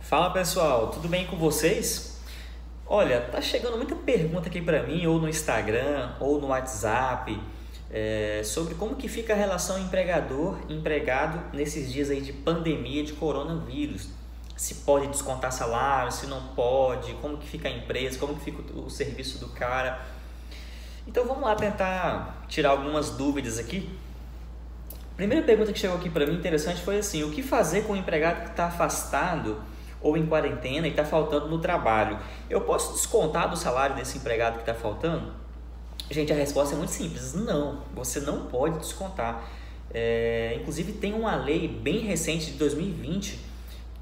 Fala pessoal, tudo bem com vocês? Olha, tá chegando muita pergunta aqui para mim, ou no Instagram, ou no WhatsApp, sobre como que fica a relação empregador-empregado nesses dias aí de pandemia de coronavírus. Se pode descontar salário, se não pode, como que fica a empresa, como que fica o serviço do cara. Então vamos lá tentar tirar algumas dúvidas aqui. A primeira pergunta que chegou aqui para mim interessante foi assim: o que fazer com o empregado que está afastado ou em quarentena e está faltando no trabalho? Eu posso descontar do salário desse empregado que está faltando? Gente, a resposta é muito simples: não, você não pode descontar. Inclusive tem uma lei bem recente de 2020,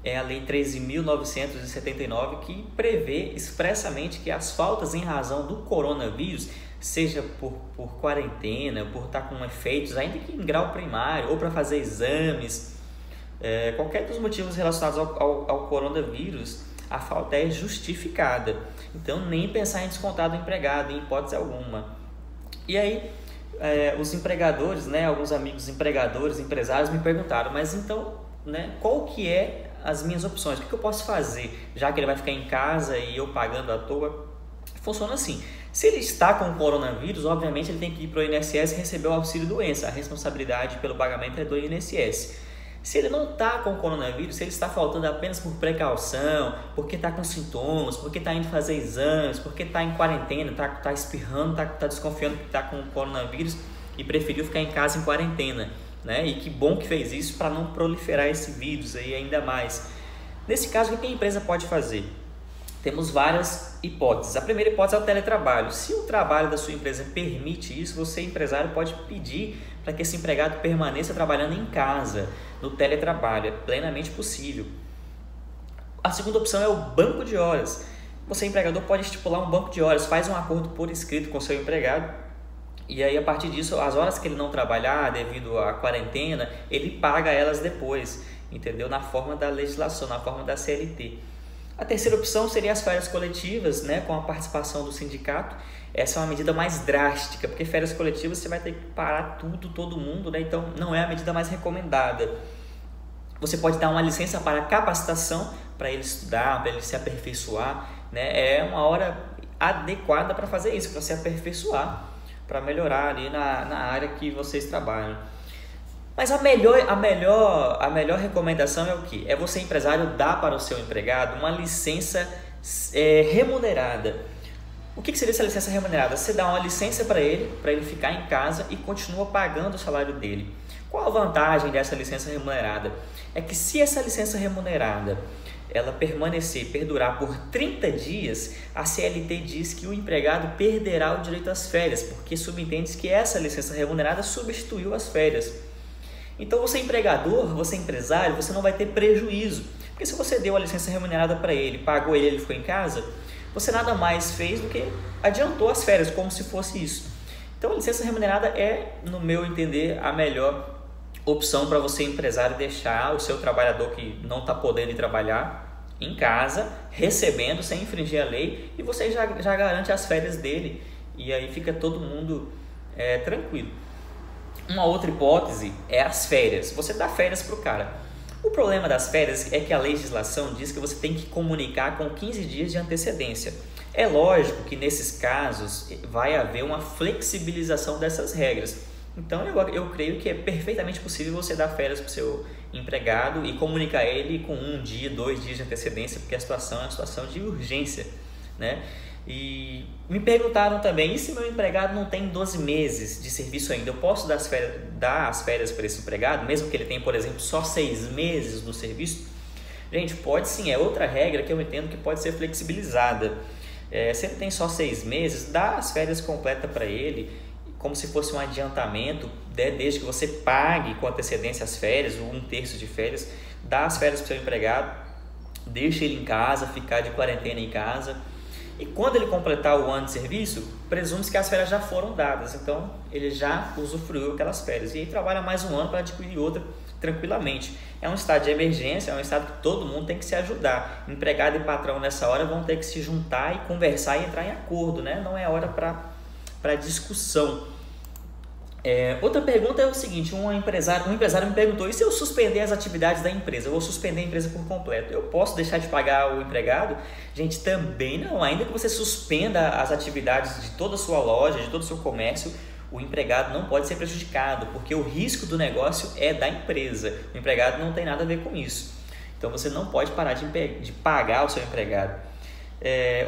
é a Lei 13.979, que prevê expressamente que as faltas em razão do coronavírus, seja por quarentena, por estar com efeitos, ainda que em grau primário, ou para fazer exames, qualquer dos motivos relacionados ao coronavírus, a falta é justificada. Então, nem pensar em descontar do empregado, em hipótese alguma. E aí, os empregadores, né, alguns amigos empregadores, empresários me perguntaram, mas então, né, qual que é as minhas opções? O que eu posso fazer, já que ele vai ficar em casa e eu pagando à toa? Funciona assim: se ele está com o coronavírus, obviamente ele tem que ir para o INSS e receber o auxílio-doença. A responsabilidade pelo pagamento é do INSS. Se ele não está com o coronavírus, se ele está faltando apenas por precaução, porque está com sintomas, porque está indo fazer exames, porque está em quarentena, está espirrando, está desconfiando que está com o coronavírus e preferiu ficar em casa em quarentena, né? E que bom que fez isso para não proliferar esse vírus aí ainda mais. Nesse caso, o que a empresa pode fazer? Temos várias hipóteses. A primeira hipótese é o teletrabalho. Se o trabalho da sua empresa permite isso, você, empresário, pode pedir para que esse empregado permaneça trabalhando em casa, no teletrabalho. É plenamente possível. A segunda opção é o banco de horas. Você, empregador, pode estipular um banco de horas, faz um acordo por escrito com o seu empregado, e aí, a partir disso, as horas que ele não trabalhar devido à quarentena, ele paga elas depois, entendeu? Na forma da legislação, na forma da CLT. A terceira opção seria as férias coletivas, né, com a participação do sindicato. Essa é uma medida mais drástica, porque férias coletivas você vai ter que parar tudo, todo mundo, né? Então não é a medida mais recomendada. Você pode dar uma licença para capacitação, para ele estudar, para ele se aperfeiçoar, né? É uma hora adequada para fazer isso, para se aperfeiçoar, para melhorar ali na área que vocês trabalham. Mas a melhor recomendação é o quê? É você, empresário, dar para o seu empregado uma licença remunerada. O que seria essa licença remunerada? Você dá uma licença para ele ficar em casa e continua pagando o salário dele. Qual a vantagem dessa licença remunerada? É que se essa licença remunerada ela perdurar por 30 dias, a CLT diz que o empregado perderá o direito às férias, porque subentende que essa licença remunerada substituiu as férias. Então, você empregador, você empresário, você não vai ter prejuízo, porque se você deu a licença remunerada para ele, pagou ele ficou em casa, você nada mais fez do que adiantou as férias, como se fosse isso. Então, a licença remunerada é, no meu entender, a melhor opção para você, empresário, deixar o seu trabalhador que não está podendo ir trabalhar em casa, recebendo sem infringir a lei, e você já garante as férias dele, e aí fica todo mundo tranquilo. Uma outra hipótese é as férias. Você dá férias para o cara. O problema das férias é que a legislação diz que você tem que comunicar com 15 dias de antecedência. É lógico que nesses casos vai haver uma flexibilização dessas regras. Então eu creio que é perfeitamente possível você dar férias para o seu empregado e comunicar ele com 1 dia, 2 dias de antecedência, porque a situação é uma situação de urgência, né? E me perguntaram também: e se meu empregado não tem 12 meses de serviço ainda, eu posso dar as férias para esse empregado, mesmo que ele tenha, por exemplo, só 6 meses no serviço? Gente, pode sim, é outra regra que eu entendo que pode ser flexibilizada. Se ele tem só 6 meses, dá as férias completas para ele, como se fosse um adiantamento, né? Desde que você pague com antecedência as férias, ou 1/3 de férias, dá as férias para o seu empregado, deixa ele em casa, ficar de quarentena em casa. E quando ele completar o ano de serviço, presume-se que as férias já foram dadas, então ele já usufruiu aquelas férias. E aí trabalha mais um ano para adquirir outra tranquilamente. É um estado de emergência, é um estado que todo mundo tem que se ajudar. Empregado e patrão nessa hora vão ter que se juntar e conversar e entrar em acordo, né? Não é hora para discussão. Outra pergunta é o seguinte, um empresário me perguntou, e se eu suspender as atividades da empresa? Eu vou suspender a empresa por completo. Eu posso deixar de pagar o empregado? Gente, também não. Ainda que você suspenda as atividades de toda a sua loja, de todo o seu comércio, o empregado não pode ser prejudicado, porque o risco do negócio é da empresa. O empregado não tem nada a ver com isso. Então você não pode parar de pagar o seu empregado.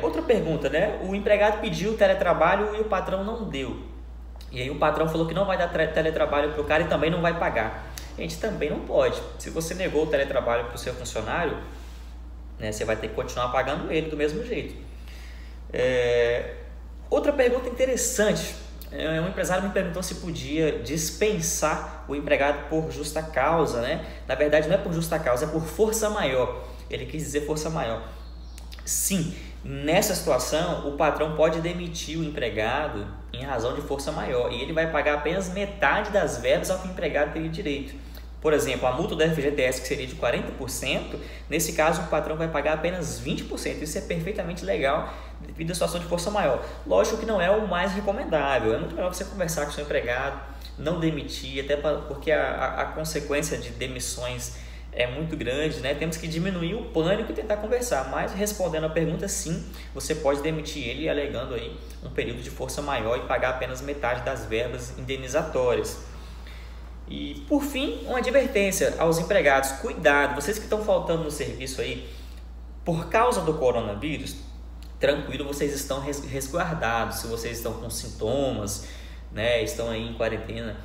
Outra pergunta, né? O empregado pediu teletrabalho e o patrão não deu. E aí o patrão falou que não vai dar teletrabalho para o cara e também não vai pagar. Gente, também não pode. Se você negou o teletrabalho para o seu funcionário, né, você vai ter que continuar pagando ele do mesmo jeito. Outra pergunta interessante. Um empresário me perguntou se podia dispensar o empregado por justa causa, né? Na verdade não é por justa causa, é por força maior. Ele quis dizer força maior. Sim, nessa situação o patrão pode demitir o empregado em razão de força maior e ele vai pagar apenas metade das verbas ao que o empregado teria direito. Por exemplo, a multa do FGTS, que seria de 40%, nesse caso o patrão vai pagar apenas 20%. Isso é perfeitamente legal devido à situação de força maior. Lógico que não é o mais recomendável, é muito melhor você conversar com o seu empregado, não demitir, até porque a consequência de demissões é muito grande, né? Temos que diminuir o pânico e tentar conversar, mas respondendo a pergunta, sim, você pode demitir ele alegando aí um período de força maior e pagar apenas metade das verbas indenizatórias. E por fim, uma advertência aos empregados: cuidado, vocês que estão faltando no serviço aí por causa do coronavírus, tranquilo, vocês estão resguardados. Se vocês estão com sintomas, né, estão aí em quarentena.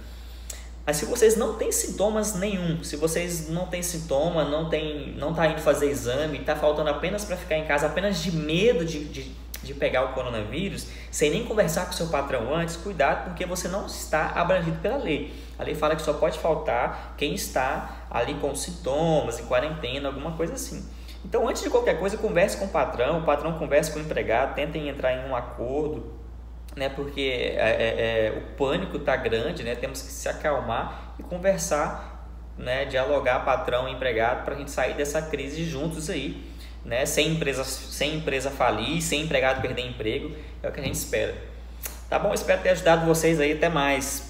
Mas se vocês não têm sintomas nenhum, se vocês não têm sintoma, não está indo fazer exame, está faltando apenas para ficar em casa, apenas de medo de pegar o coronavírus, sem nem conversar com o seu patrão antes, cuidado, porque você não está abrangido pela lei. A lei fala que só pode faltar quem está ali com sintomas, em quarentena, alguma coisa assim. Então, antes de qualquer coisa, converse com o patrão converse com o empregado, tentem entrar em um acordo, né, porque o pânico está grande, né, temos que se acalmar e conversar, né, dialogar patrão e empregado para a gente sair dessa crise juntos aí, né, sem empresa falir, sem empregado perder emprego, é o que a gente espera. Tá bom? Espero ter ajudado vocês aí, até mais.